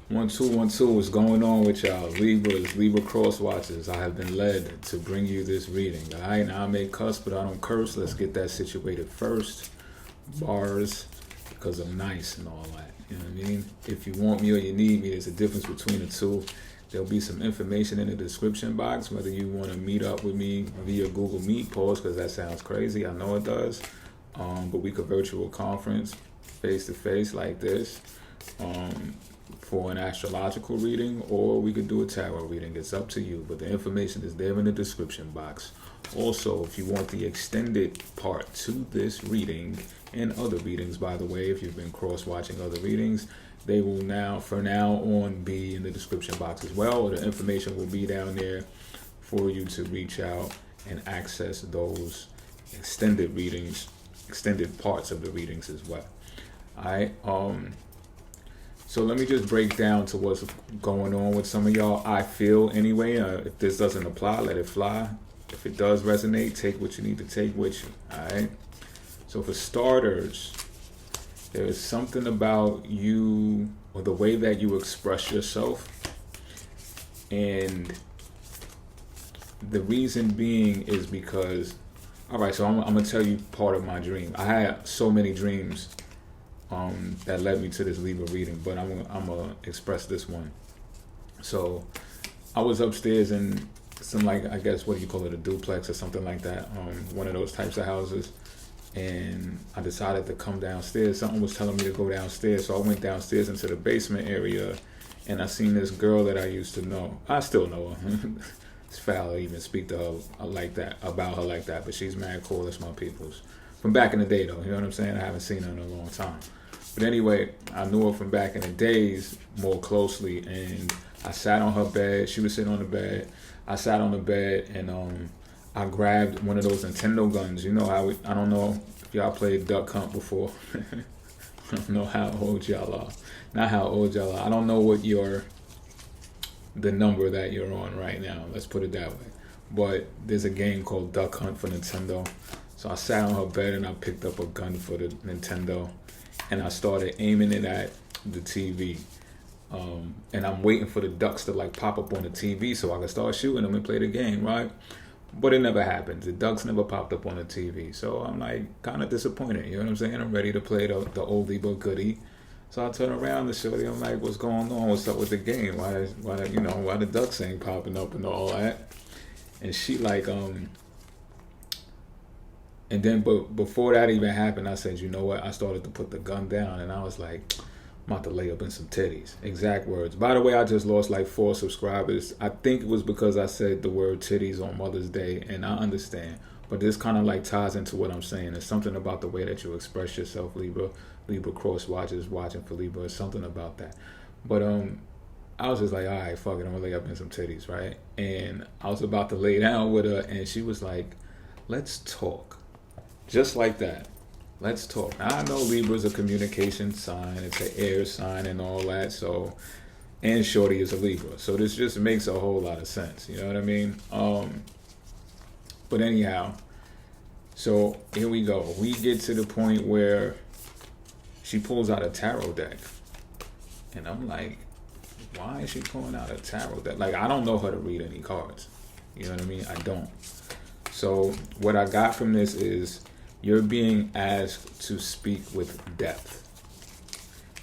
1 2 1 2. What's going on with y'all? Libras, Libra cross watchers. I have been led to bring you this reading. Alright, now I may cuss, but I don't curse. Let's get that situated first. Bars, because I'm nice and all that. You know what I mean? If you want me or you need me, there's a difference between the two. There'll be some information in the description box, whether you want to meet up with me via Google Meet, pause, because that sounds crazy. I know it does. But we could virtual conference, face to face like this. For an astrological reading, or we could do a tarot reading. It's up to you, but the information is there in the description box. Also, if you want the extended part to this reading and other readings, by the way, if you've been cross-watching other readings, they will now, for now on, be in the description box as well. The information will be down there for you to reach out and access those extended readings, extended parts of the readings as well. All right. So let me just break down to what's going on with some of y'all. I feel anyway. If this doesn't apply, let it fly. If it does resonate, take what you need to take with you. All right. So for starters, there is something about you or the way that you express yourself, and the reason being is because, all right. So I'm gonna tell you part of my dream. I had so many dreams that led me to this Libra reading, but I'm gonna express this one. So I was upstairs in some, like, I guess, what do you call it, a duplex or something like that, one of those types of houses, and I decided to come downstairs. Something was telling me to go downstairs, so I went downstairs into the basement area, and I seen this girl that I used to know. I still know her. It's foul to even speak to her like that, about her like that, but she's mad cool. That's my people's from back in the day, though. You know what I'm saying? I haven't seen her in a long time. But anyway, I knew her from back in the days more closely, and I sat on her bed. She was sitting on the bed. I sat on the bed, and I grabbed one of those Nintendo guns. You know how I don't know if y'all played Duck Hunt before. I don't know how old y'all are. Not how old y'all are. I don't know what the number that you're on right now. Let's put it that way. But there's a game called Duck Hunt for Nintendo. So I sat on her bed and I picked up a gun for the Nintendo, and I started aiming it at the TV. And I'm waiting for the ducks to like pop up on the TV so I can start shooting them and play the game, right? But it never happened. The ducks never popped up on the TV. So I'm like kind of disappointed. You know what I'm saying? I'm ready to play the oldie but goodie. So I turn around to Shorty. I'm like, what's going on? What's up with the game? Why the ducks ain't popping up and all that? And she like, and then, but before that even happened, I said, you know what? I started to put the gun down, and I was like, I'm about to lay up in some titties. Exact words. By the way, I just lost like 4 subscribers. I think it was because I said the word titties on Mother's Day, and I understand. But this kind of like ties into what I'm saying. It's something about the way that you express yourself, Libra. Libra cross watchers watching for Libra. It's something about that. But I was just like, all right, fuck it. I'm going to lay up in some titties, right? And I was about to lay down with her, and she was like, let's talk. Just like that. Let's talk. Now, I know Libra's a communication sign. It's an air sign and all that. So, and Shorty is a Libra. So this just makes a whole lot of sense. You know what I mean? But anyhow, so here we go. We get to the point where she pulls out a tarot deck. And I'm like, why is she pulling out a tarot deck? Like, I don't know her to read any cards. You know what I mean? I don't. So what I got from this is, you're being asked to speak with depth.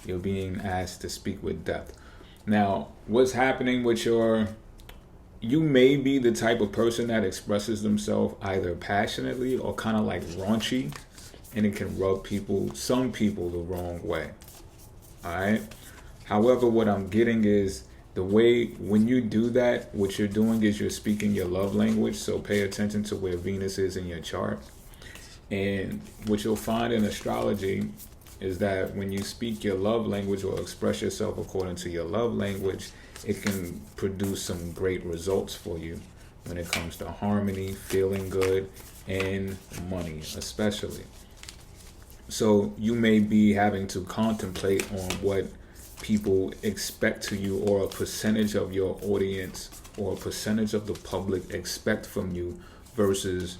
You're being asked to speak with depth. Now, what's happening with you may be the type of person that expresses themselves either passionately or kind of like raunchy, and it can rub some people the wrong way. All right? However, what I'm getting is the way when you do that, what you're doing is you're speaking your love language. So pay attention to where Venus is in your chart. And what you'll find in astrology is that when you speak your love language or express yourself according to your love language, it can produce some great results for you when it comes to harmony, feeling good, and money especially. So you may be having to contemplate on what people expect to you, or a percentage of your audience or a percentage of the public expect from you versus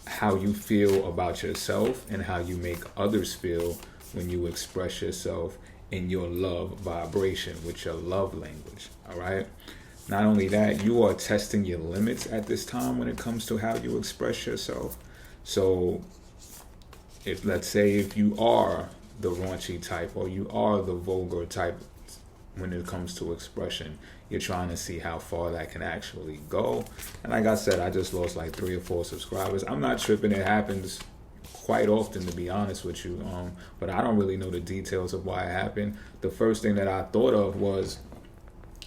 how you feel about yourself and how you make others feel when you express yourself in your love vibration with your love language. All right. Not only that, you are testing your limits at this time when it comes to how you express yourself. So if, let's say, if you are the raunchy type or you are the vulgar type when it comes to expression, you're trying to see how far that can actually go. And like I said, I just lost like 3 or 4 subscribers. I'm not tripping. It happens quite often, to be honest with you. But I don't really know the details of why it happened. The first thing that I thought of was,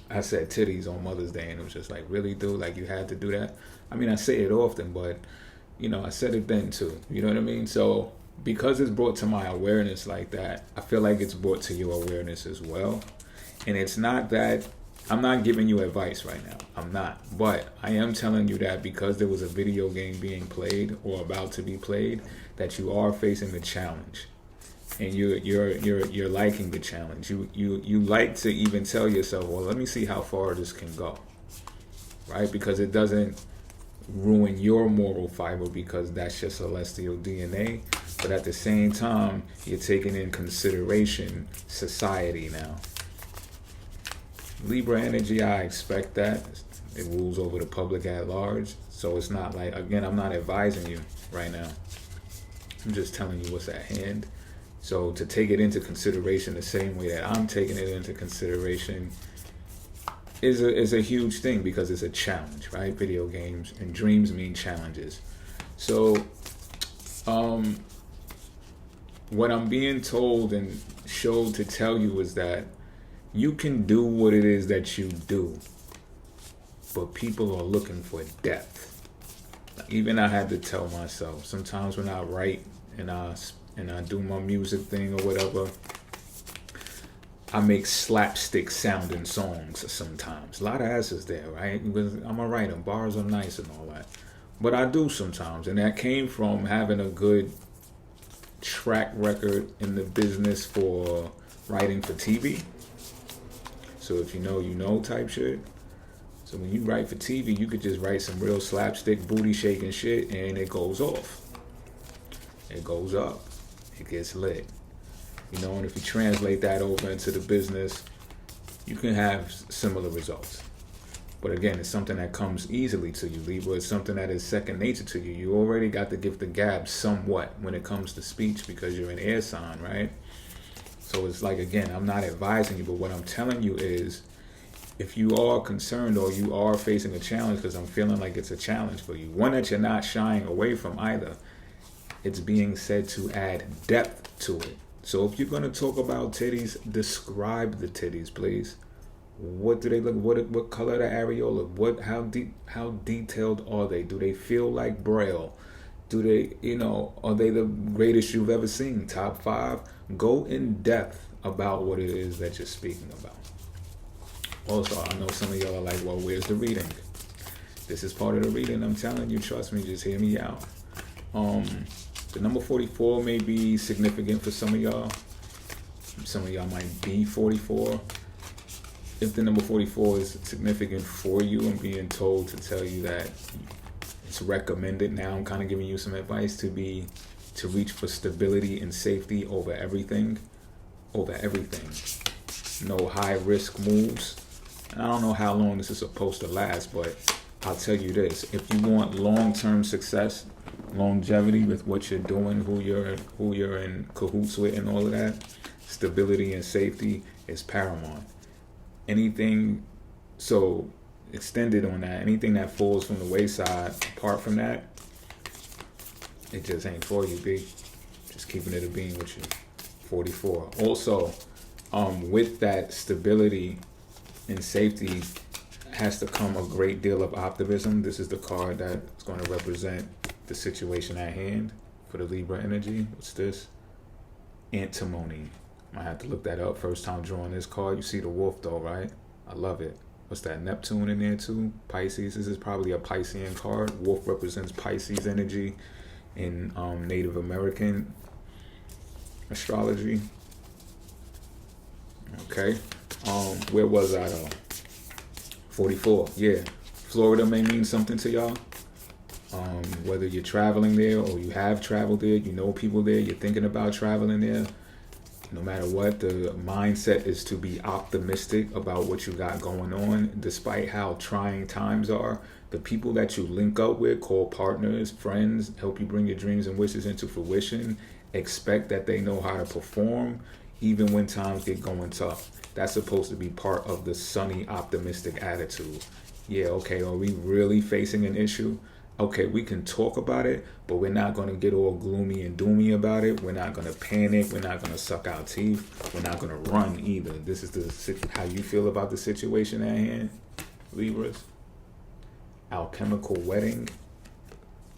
I said titties on Mother's Day, and it was just like, really, dude? Like, you had to do that? I mean, I say it often, but, you know, I said it then too. You know what I mean? So because it's brought to my awareness like that, I feel like it's brought to your awareness as well. And it's not that, I'm not giving you advice right now. I'm not. But I am telling you that because there was a video game being played or about to be played, that you are facing the challenge. And you're liking the challenge. You like to even tell yourself, well, let me see how far this can go, right? Because it doesn't ruin your moral fiber, because that's your celestial DNA. But at the same time, you're taking in consideration society now. Libra energy, I expect that. It rules over the public at large. So it's not like, again, I'm not advising you right now. I'm just telling you what's at hand. So to take it into consideration the same way that I'm taking it into consideration is a huge thing, because it's a challenge, right? Video games and dreams mean challenges. So what I'm being told and showed to tell you is that you can do what it is that you do, but people are looking for depth. Even I had to tell myself, sometimes when I write and I do my music thing or whatever, I make slapstick sounding songs sometimes. A lot of asses there, right? Because I'm a writer, bars are nice and all that. But I do sometimes, and that came from having a good track record in the business for writing for TV. So if you know type shit. So when you write for TV, you could just write some real slapstick booty shaking shit, and it goes off. It goes up. It gets lit. You know, and if you translate that over into the business, you can have similar results. But again, it's something that comes easily to you, Libra. It's something that is second nature to you. You already got the gift of gab somewhat when it comes to speech, because you're an air sign, right? So it's like, again, I'm not advising you, but what I'm telling you is, if you are concerned or you are facing a challenge, because I'm feeling like it's a challenge for you, one that you're not shying away from either, it's being said to add depth to it. So if you're going to talk about titties, describe the titties, please. What do they look? What color the areola? How detailed are they? Do they feel like Braille? Do they, are they the greatest you've ever seen? Top 5? Go in depth about what it is that you're speaking about. Also, I know some of y'all are like, well, where's the reading? This is part of the reading. I'm telling you, trust me, just hear me out. The number 44 may be significant for some of y'all. Some of y'all might be 44. If the number 44 is significant for you, I'm being told to tell you that it's recommended. Now I'm kind of giving you some advice to reach for stability and safety over everything. No high risk moves. And I don't know how long this is supposed to last, but I'll tell you this: if you want long-term success, longevity with what you're doing, who you're in cahoots with, and all of that, stability and safety is paramount. Anything so extended on that, anything that falls from the wayside apart from that, it just ain't for you, B. Just keeping it a being with you. 44. Also, with that stability and safety has to come a great deal of optimism. This is the card that's going to represent the situation at hand for the Libra energy. What's this? Antimony. I have to look that up. First time drawing this card. You see the wolf though, right? I love it. What's that? Neptune in there too? Pisces. This is probably a Piscean card. Wolf represents Pisces energy in Native American astrology. Okay. Where was I though? 44. Yeah. Florida may mean something to y'all. Whether you're traveling there or you have traveled there, you know people there, you're thinking about traveling there. No matter what, the mindset is to be optimistic about what you got going on, despite how trying times are. The people that you link up with, call partners, friends, help you bring your dreams and wishes into fruition, expect that they know how to perform, even when times get going tough. That's supposed to be part of the sunny, optimistic attitude. Yeah, okay, are we really facing an issue? Okay, we can talk about it, but we're not going to get all gloomy and doomy about it. We're not going to panic. We're not going to suck our teeth. We're not going to run either. This is how you feel about the situation at hand, Libras. Alchemical wedding.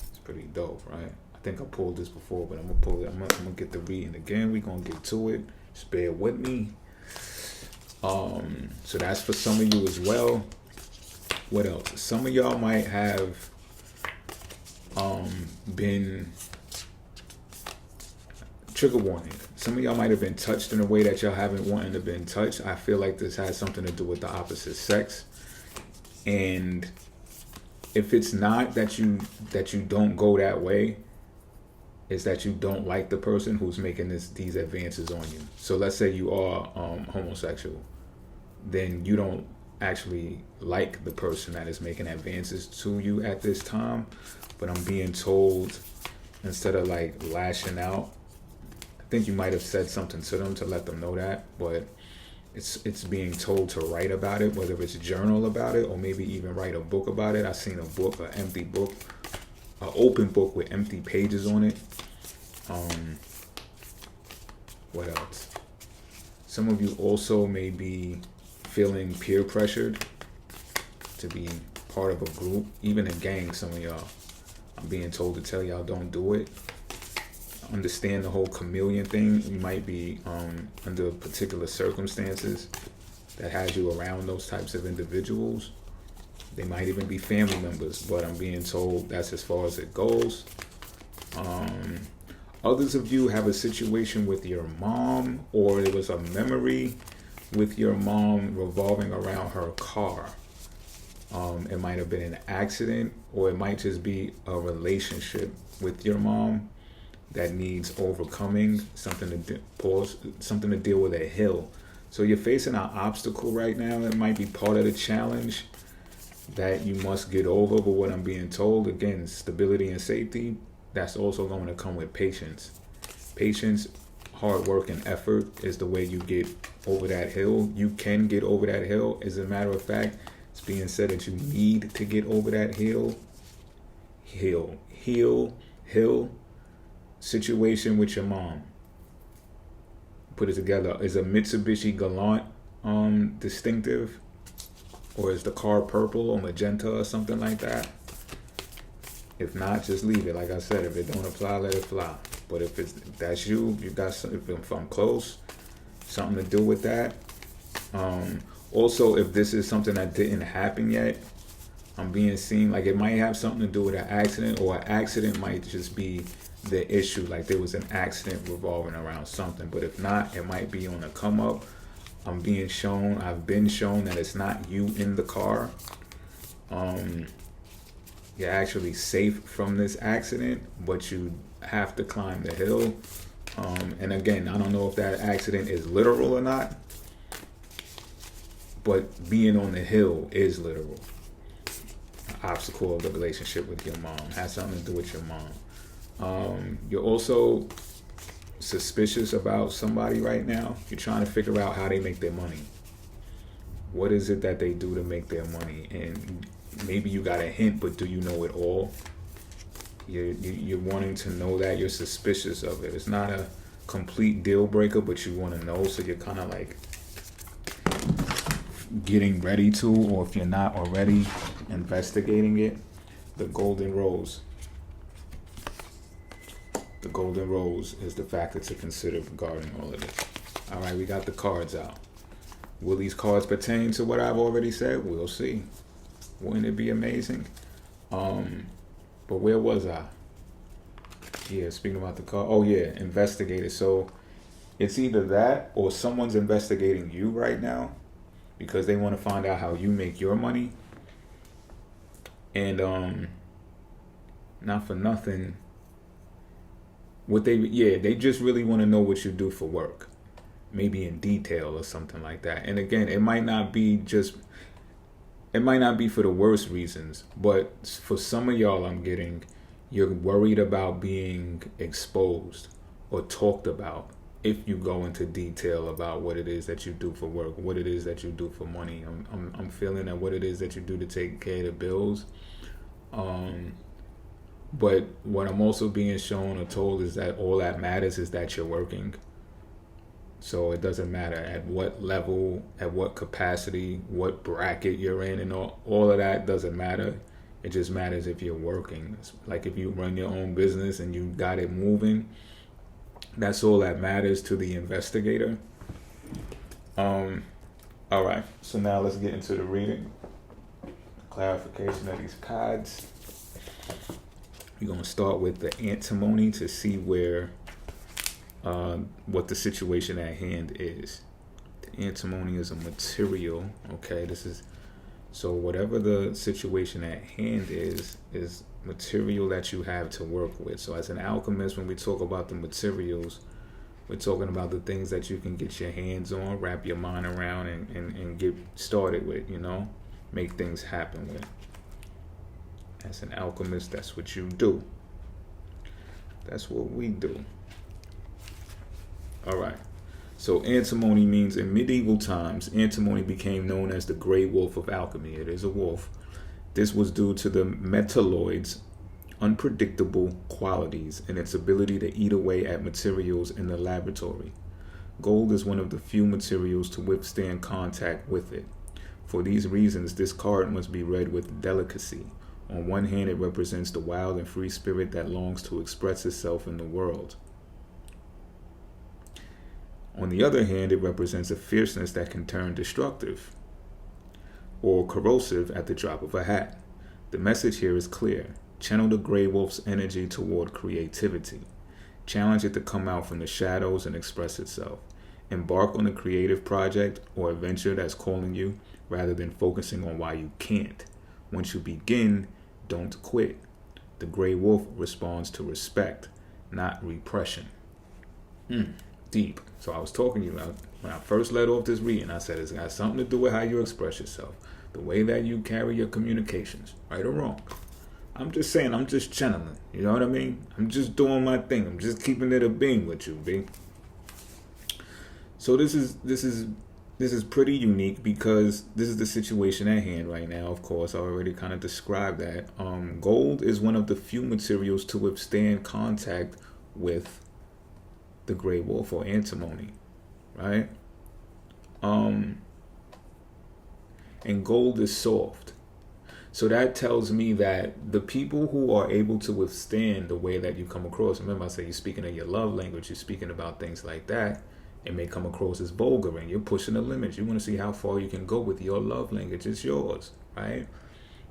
It's pretty dope, right? I think I pulled this before, but I'm going to pull it. I'm going to get the reading again. We're going to get to it. Just bear with me. So that's for some of you as well. What else? Some of y'all might have been, trigger warning, some of y'all might have been touched in a way that y'all haven't wanted to been touched. I feel like this has something to do with the opposite sex. And if it's not that you don't go that way, it's that you don't like the person who's making these advances on you. So let's say you are homosexual, then you don't actually like the person that is making advances to you at this time. But I'm being told, instead of like lashing out, I think you might have said something to them to let them know that, but it's being told to write about it, whether it's journal about it or maybe even write a book about it. I've seen a book, an empty book, an open book with empty pages on it. What else? Some of you also may be feeling peer pressured to be part of a group, even a gang. Some of y'all, I'm being told to tell y'all don't do it. Understand the whole chameleon thing. You might be under particular circumstances that has you around those types of individuals. They might even be family members, but I'm being told that's as far as it goes. Others of you have a situation with your mom, or it was a memory with your mom revolving around her car. It might have been an accident, or it might just be a relationship with your mom that needs overcoming, something to deal with a hill. So you're facing an obstacle right now. It might be part of the challenge that you must get over. But what I'm being told, again, stability and safety, that's also going to come with patience. Patience, hard work, and effort is the way you get over that hill. You can get over that hill. As a matter of fact, it's being said that you need to get over that hill situation with your mom. Put it together. Is a Mitsubishi Galant distinctive? Or is the car purple or magenta or something like that? If not, just leave it. Like I said, if it don't apply, let it fly. But if that's you, you got some, if I'm close, something to do with that. Also, if this is something that didn't happen yet, I'm being seen like it might have something to do with an accident, or an accident might just be the issue. Like there was an accident revolving around something. But if not, it might be on a come up. I've been shown that it's not you in the car. You're actually safe from this accident, but you have to climb the hill. And again, I don't know if that accident is literal or not, but being on the hill is literal. An obstacle of the relationship with your mom has something to do with your mom. You're also suspicious about somebody right now. You're trying to figure out how they make their money. What is it that they do to make their money? And maybe you got a hint, but do you know it all? You're wanting to know that. You're suspicious of it. It's not a complete deal breaker, but you want to know, so you're kind of like getting ready to, or if you're not already, investigating it. The golden rose. The golden rose is the factor to consider regarding all of this. All right, we got the cards out. Will these cards pertain to what I've already said? We'll see. Wouldn't it be amazing? But where was I? Yeah, speaking about the card. Oh yeah, investigator. So it's either that or someone's investigating you right now because they want to find out how you make your money. And not for nothing, they just really want to know what you do for work. maybe in detail or something like that. And again, it might not be for the worst reasons, but for some of y'all, I'm getting, you're worried about being exposed or talked about if you go into detail about what it is that you do for work, what it is that you do for money. I'm feeling that what it is that you do to take care of the bills. But what I'm also being shown or told is that all that matters is that you're working. So it doesn't matter at what level, at what capacity, what bracket you're in, and all of that doesn't matter. It just matters if you're working. It's like if you run your own business and you got it moving, that's all that matters to the investigator. All right, so now let's get into the reading. Clarification of these cards. We're going to start with the antimony to see where what the situation at hand is. The antimony is a material. Okay, this is, so whatever the situation at hand is material that you have to work with. So as an alchemist, when we talk about the materials, we're talking about the things that you can get your hands on, wrap your mind around, and get started with, make things happen with. As an alchemist, that's what you do. That's what we do. All right. So antimony means in medieval times, antimony became known as the gray wolf of alchemy. It is a wolf. This was due to the metalloid's unpredictable qualities and its ability to eat away at materials in the laboratory. Gold is one of the few materials to withstand contact with it. For these reasons, this card must be read with delicacy. On one hand, it represents the wild and free spirit that longs to express itself in the world. On the other hand, it represents a fierceness that can turn destructive or corrosive at the drop of a hat. The message here is clear. Channel the gray wolf's energy toward creativity. Challenge it to come out from the shadows and express itself. Embark on a creative project or adventure that's calling you rather than focusing on why you can't. Once you begin, don't quit. The gray wolf responds to respect, not repression. Deep. So I was talking to you when I first let off this reading. I said it's got something to do with how you express yourself, the way that you carry your communications, right or wrong. I'm just saying, I'm just channeling. You know what I mean? I'm just doing my thing. I'm just keeping it a being with you, B. So this is pretty unique because this is the situation at hand right now. Of course, I already kind of described that. Gold is one of the few materials to withstand contact with the gray wolf or antimony, right? And gold is soft. So that tells me that the people who are able to withstand the way that you come across, remember I said you're speaking of your love language, you're speaking about things like that, it may come across as vulgar and you're pushing the limits. You want to see how far you can go with your love language. It's yours, right?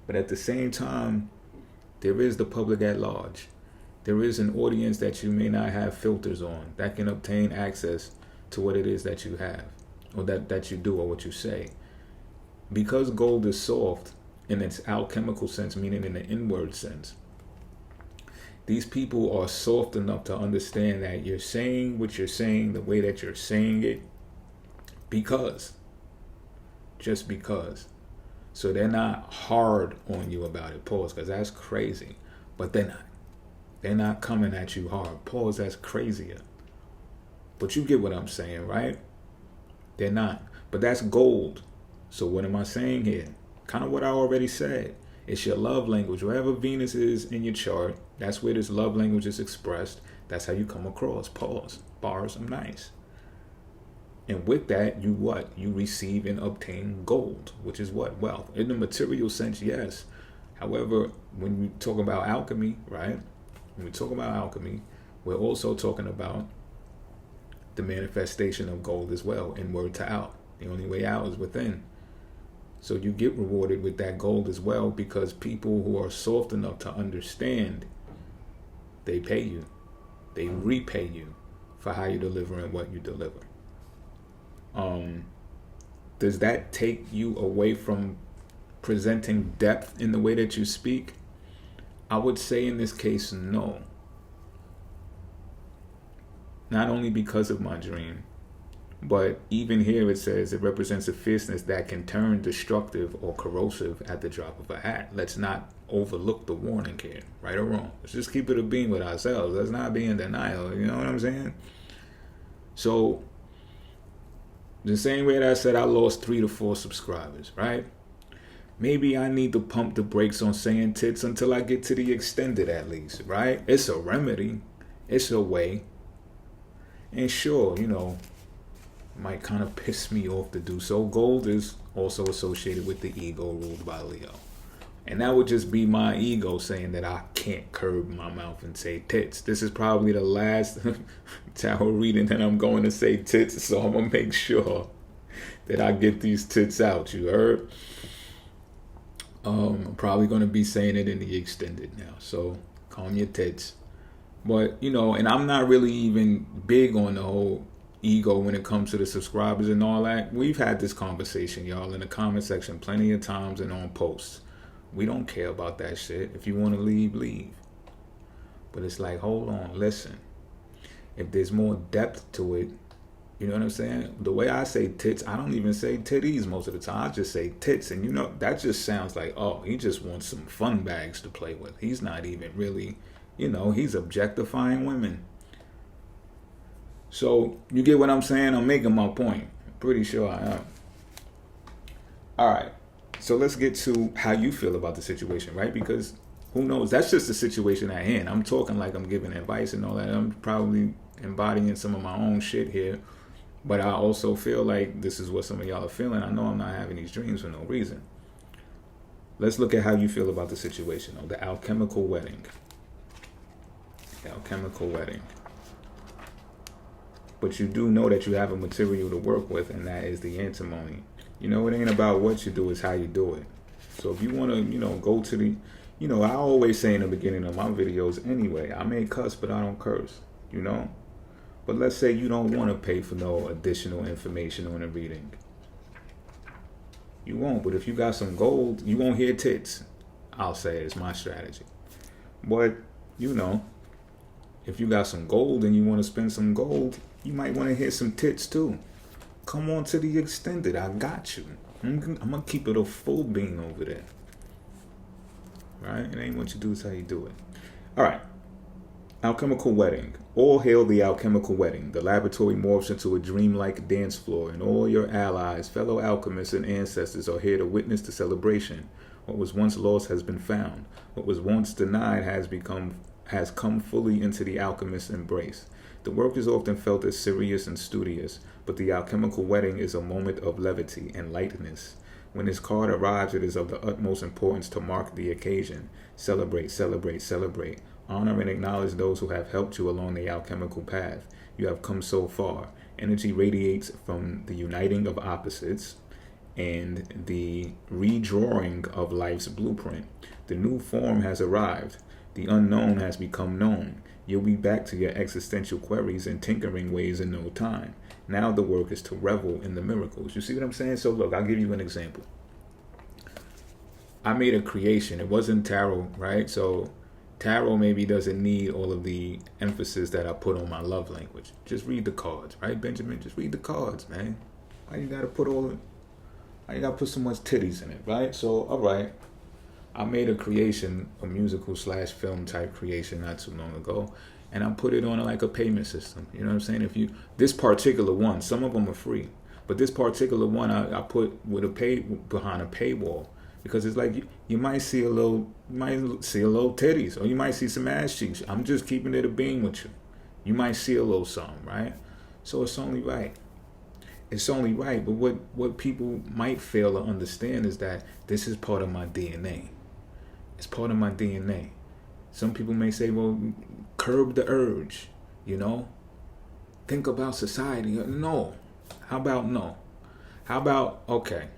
But at the same time, there is the public at large. There is an audience that you may not have filters on that can obtain access to what it is that you have or that you do or what you say. Because gold is soft in its alchemical sense, meaning in the inward sense, these people are soft enough to understand that you're saying what you're saying the way that you're saying it just because. So they're not hard on you about it, pause, because that's crazy. But they're not coming at you hard, pause, that's crazier. But you get what I'm saying, right? They're not. But that's gold. So what am I saying here? Kind of what I already said. It's your love language. Wherever Venus is in your chart, that's where this love language is expressed. That's how you come across. Pause. Bars are nice. And with that, you what? You receive and obtain gold, which is what? Wealth. In the material sense, yes. However, when we talk about alchemy, right? When we talk about alchemy, we're also talking about the manifestation of gold as well, inward to out. The only way out is within. So you get rewarded with that gold as well because people who are soft enough to understand, they pay you. They repay you for how you deliver and what you deliver. Does that take you away from presenting depth in the way that you speak? I would say in this case, no. Not only because of my dream, But even here it says it represents a fierceness that can turn destructive or corrosive at the drop of a hat. Let's not overlook the warning here, right or wrong. Let's just keep it a beam with ourselves. Let's not be in denial, you know what I'm saying? So, the same way that I said I lost 3 to 4 subscribers, right? Maybe I need to pump the brakes on saying tits until I get to the extended at least, right? It's a remedy. It's a way. And sure, you know, might kind of piss me off to do so. Gold is also associated with the ego ruled by Leo. And that would just be my ego saying that I can't curb my mouth and say tits. This is probably the last tarot reading that I'm going to say tits, so I'm going to make sure that I get these tits out, you heard? I'm probably going to be saying it in the extended now, so calm your tits. But, you know, and I'm not really even big on the whole ego when it comes to the subscribers and all that. We've had this conversation, y'all, in the comment section plenty of times and on posts. We don't care about that shit. If you want to leave, leave. But it's like, hold on, listen. If there's more depth to it, you know what I'm saying? The way I say tits, I don't even say titties most of the time. I just say tits. And you know, that just sounds like, oh, he just wants some fun bags to play with. He's not even really, you know, he's objectifying women. So, you get what I'm saying? I'm making my point. I'm pretty sure I am. Alright, so let's get to how you feel about the situation, right? Because, who knows? That's just the situation at hand. I'm talking like I'm giving advice and all that. I'm probably embodying some of my own shit here. But I also feel like this is what some of y'all are feeling. I know I'm not having these dreams for no reason. Let's look at how you feel about the situation, though. The alchemical wedding. The alchemical wedding. But you do know that you have a material to work with, and that is the antimony. You know, it ain't about what you do, it's how you do it. So if you want to, you know, go to the, you know, I always say in the beginning of my videos anyway, I may cuss, but I don't curse, you know? But let's say you don't want to pay for no additional information on a reading. You won't, but if you got some gold, you won't hear tits. I'll say it's my strategy. But, you know, if you got some gold and you want to spend some gold, you might want to hear some tits too. Come on to the extended. I got you. I'm going to keep it a full bean over there. Right? It ain't what you do, it's how you do it. All right. Alchemical wedding. All hail the alchemical wedding. The laboratory morphs into a dreamlike dance floor, and all your allies, fellow alchemists, and ancestors are here to witness the celebration. What was once lost has been found. What was once denied has come fully into the alchemist's embrace. The work is often felt as serious and studious, but the alchemical wedding is a moment of levity and lightness. When this card arrives, it is of the utmost importance to mark the occasion. Celebrate, celebrate, celebrate. Honor and acknowledge those who have helped you along the alchemical path. You have come so far. Energy radiates from the uniting of opposites and the redrawing of life's blueprint. The new form has arrived. The unknown has become known. You'll be back to your existential queries and tinkering ways in no time. Now the work is to revel in the miracles. You see what I'm saying? So look, I'll give you an example. I made a creation. It wasn't tarot, right? So tarot maybe doesn't need all of the emphasis that I put on my love language. Just read the cards, right, Benjamin? Just read the cards, man. Why you gotta put so much titties in it, right? So, all right. I made a creation, a musical / film type creation not too long ago, and I put it on like a payment system. You know what I'm saying? This particular one, some of them are free, but this particular one I put with behind a paywall, because it's like you might see a little titties, or you might see some ass cheeks. I'm just keeping it a beam with you. You might see a little something, right? So it's only right. It's only right, but what people might fail to understand is that this is part of my DNA. It's part of my DNA. Some people may say, well, curb the urge, you know? Think about society. No. How about no? How about, okay,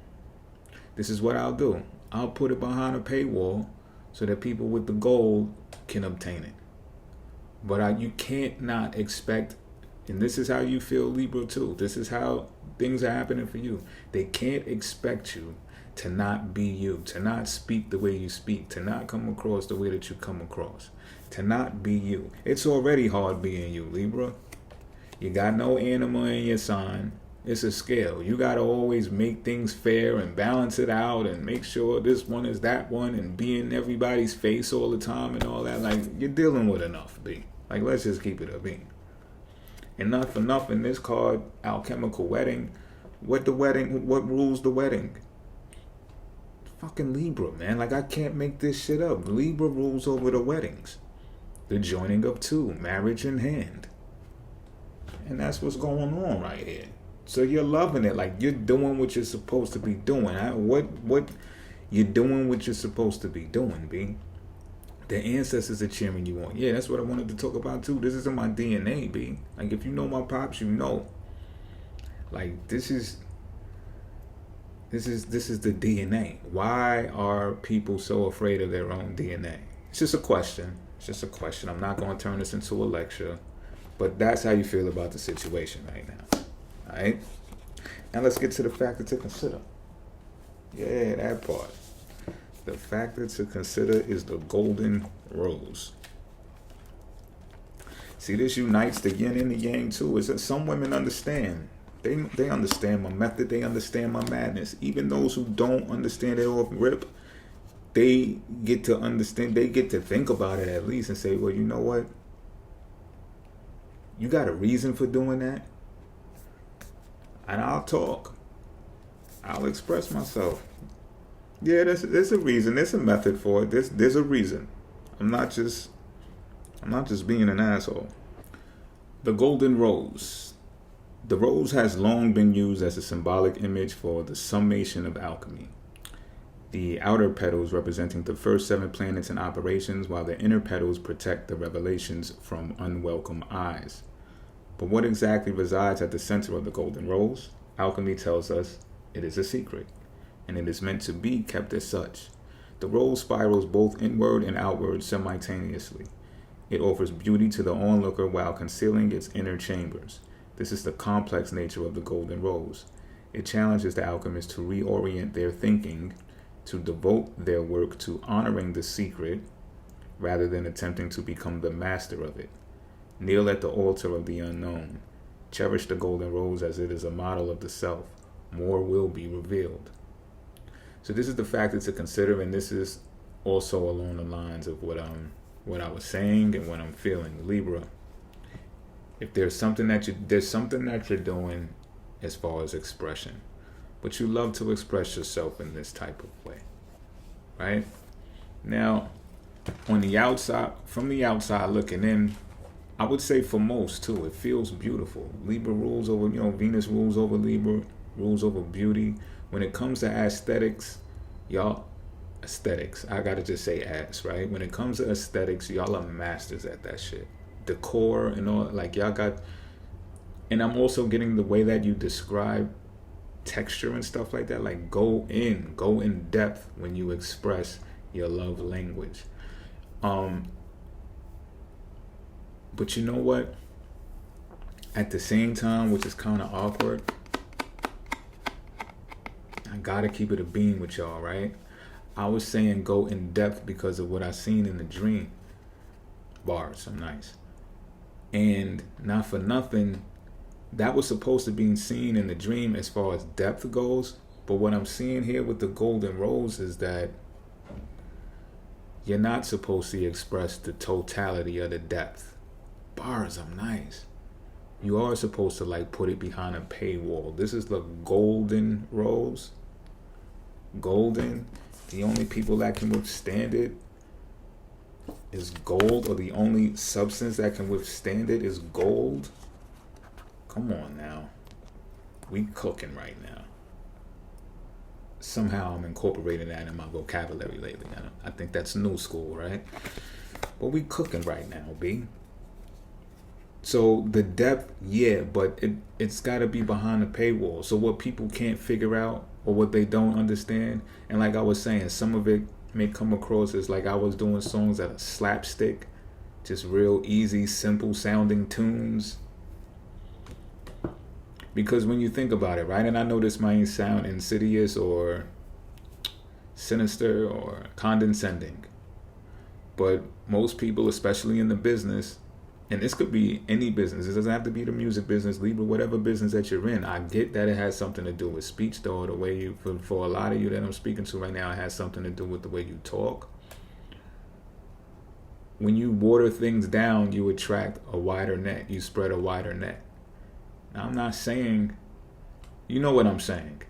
this is what I'll do. I'll put it behind a paywall so that people with the gold can obtain it. But you can't not expect, and this is how you feel, Libra, too. This is how things are happening for you. They can't expect you to not be you, to not speak the way you speak, to not come across the way that you come across, to not be you. It's already hard being you, Libra. You got no animal in your sign. It's a scale. You got to always make things fair and balance it out and make sure this one is that one and be in everybody's face all the time and all that. Like, you're dealing with enough, B. Like, let's just keep it a B. And not for nothing, this card, alchemical wedding, what rules the wedding? Fucking Libra, man. Like, I can't make this shit up. Libra rules over the weddings. The joining of two, marriage in hand. And that's what's going on right here. So you're loving it. Like, you're doing what you're supposed to be doing. What you're doing what you're supposed to be doing, B. The ancestors are cheering you on. Yeah, that's what I wanted to talk about too. This is in my DNA, B. Like, if you know my pops, you know. Like, this is the DNA. Why are people so afraid of their own DNA? It's just a question. I'm not going to turn this into a lecture, but that's how you feel about the situation right now. All right? Now let's get to the factor to consider. Yeah, that part. The factor to consider is the golden rose. See, this unites the yin and the yang too. Is that some women understand. They understand my method. They understand my madness. Even those who don't understand it off rip, they get to understand. They get to think about it at least and say, well, you know what? You got a reason for doing that? And I'll talk. I'll express myself. Yeah, there's a reason. There's a method for it. There's a reason. I'm not just being an asshole. The golden rose. The rose has long been used as a symbolic image for the summation of alchemy. The outer petals representing the first 7 planets in operations, while the inner petals protect the revelations from unwelcome eyes. But what exactly resides at the center of the golden rose? Alchemy tells us it is a secret, and it is meant to be kept as such. The rose spirals both inward and outward simultaneously. It offers beauty to the onlooker while concealing its inner chambers. This is the complex nature of the golden rose. It challenges the alchemists to reorient their thinking, to devote their work to honoring the secret, rather than attempting to become the master of it. Kneel at the altar of the unknown. Cherish the golden rose as it is a model of the self. More will be revealed. So this is the factor to consider, and this is also along the lines of what I was saying and what I'm feeling. Libra, if there's something that you're doing as far as expression, but you love to express yourself in this type of way, right? Now, on the outside, from the outside looking in, I would say for most too, it feels beautiful. Libra rules over, Venus rules over Libra, rules over beauty. When it comes to aesthetics, I gotta just say ass, right? When it comes to aesthetics, y'all are masters at that shit. Decor and all, like y'all got, and I'm also getting the way that you describe texture and stuff like that. Like go in depth when you express your love language. But you know what? At the same time, which is kind of awkward, I gotta keep it a beam with y'all, right? I was saying go in depth because of what I seen in the dream. Bars, I'm nice. And not for nothing, that was supposed to be seen in the dream as far as depth goes. But what I'm seeing here with the golden rose is that you're not supposed to express the totality of the depth. Bars, I'm nice. You are supposed to like put it behind a paywall. This is the golden rose. Golden. The only people that can withstand it is gold, or the only substance that can withstand it is gold. Come on now. We cooking right now. Somehow I'm incorporating that in my vocabulary lately. I think that's new school, right? But we cooking right now, B. So the depth, yeah, but it's got to be behind the paywall. So what people can't figure out or what they don't understand, and like I was saying, some of it may come across as like I was doing songs that are slapstick, just real easy, simple sounding tunes. Because when you think about it, right, and I know this might sound insidious or sinister or condescending, but most people, especially in the business, And this could be any business. It doesn't have to be the music business, Libra, whatever business that you're in. I get that it has something to do with speech, though. The way you, for a lot of you that I'm speaking to right now, it has something to do with the way you talk. When you water things down, you attract a wider net. You spread a wider net. Now, I'm not saying, you know what I'm saying,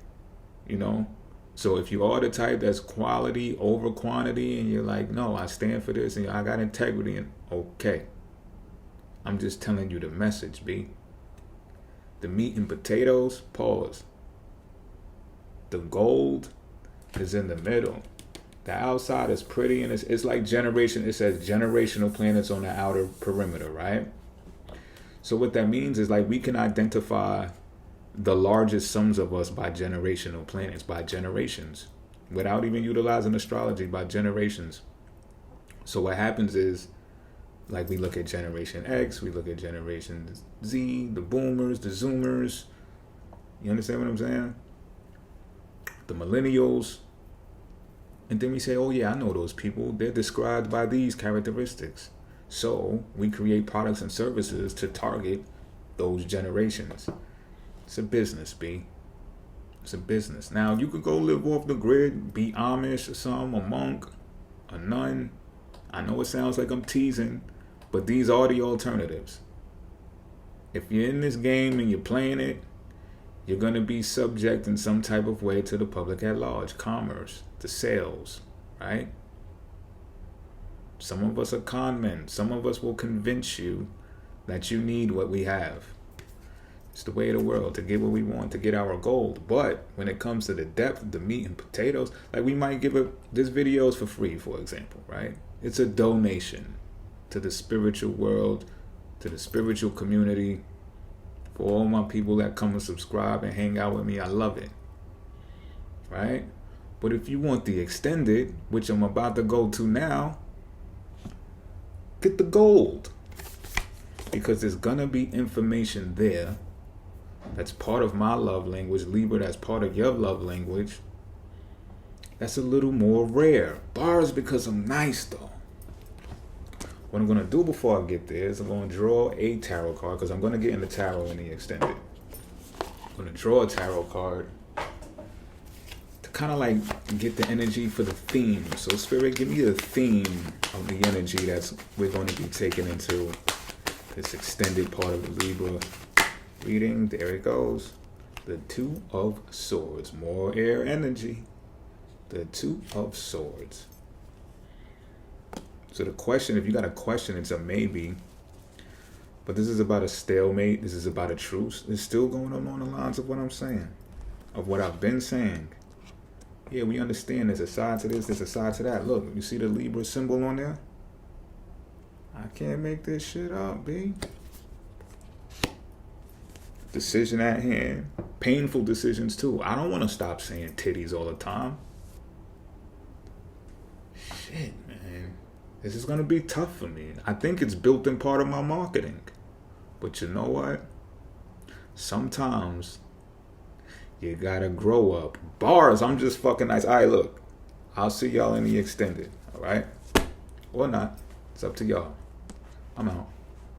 you know? So if you are the type that's quality over quantity and you're like, no, I stand for this and I got integrity, and okay. I'm just telling you the message, B. The meat and potatoes, pause. The gold is in the middle. The outside is pretty, and it's like generation. It says generational planets on the outer perimeter, right? So what that means is like we can identify the largest sums of us by generational planets, by generations, without even utilizing astrology, by generations. So what happens is, like, we look at Generation X, we look at Generation Z, the boomers, the zoomers. You understand what I'm saying? The millennials. And then we say, oh yeah, I know those people. They're described by these characteristics. So we create products and services to target those generations. It's a business, B. It's a business. Now, you could go live off the grid, be Amish or something, a monk, a nun. I know it sounds like I'm teasing, but these are the alternatives. If you're in this game and you're playing it, you're going to be subject in some type of way to the public at large, commerce, the sales, right? Some of us are con men. Some of us will convince you that you need what we have. It's the way of the world, to get what we want, to get our gold. But when it comes to the depth, the meat and potatoes, like we might give this video is for free, for example, right? It's a donation to the spiritual world, to the spiritual community. For all my people that come and subscribe and hang out with me, I love it, right? But if you want the extended, which I'm about to go to now, get the gold. Because there's going to be information there that's part of my love language, Libra, that's part of your love language, that's a little more rare. Bars, because I'm nice, though. What I'm going to do before I get there is I'm going to draw a tarot card, because I'm going to get into tarot in the extended. I'm going to draw a tarot card to kind of like get the energy for the theme. So Spirit, give me the theme of the energy that's we're going to be taking into this extended part of the Libra reading. There it goes. The Two of Swords. More air energy. The Two of Swords. So the question, if you got a question, it's a maybe. But this is about a stalemate. This is about a truce. It's still going on the lines of what I'm saying. Of what I've been saying. Yeah, we understand there's a side to this, there's a side to that. Look, you see the Libra symbol on there? I can't make this shit up, B. Decision at hand. Painful decisions, too. I don't want to stop saying titties all the time. Shit, man. This is going to be tough for me. I think it's built in part of my marketing. But you know what? Sometimes you gotta grow up. Bars, I'm just fucking nice. All right, look. I'll see y'all in the extended. All right? Or not. It's up to y'all. I'm out.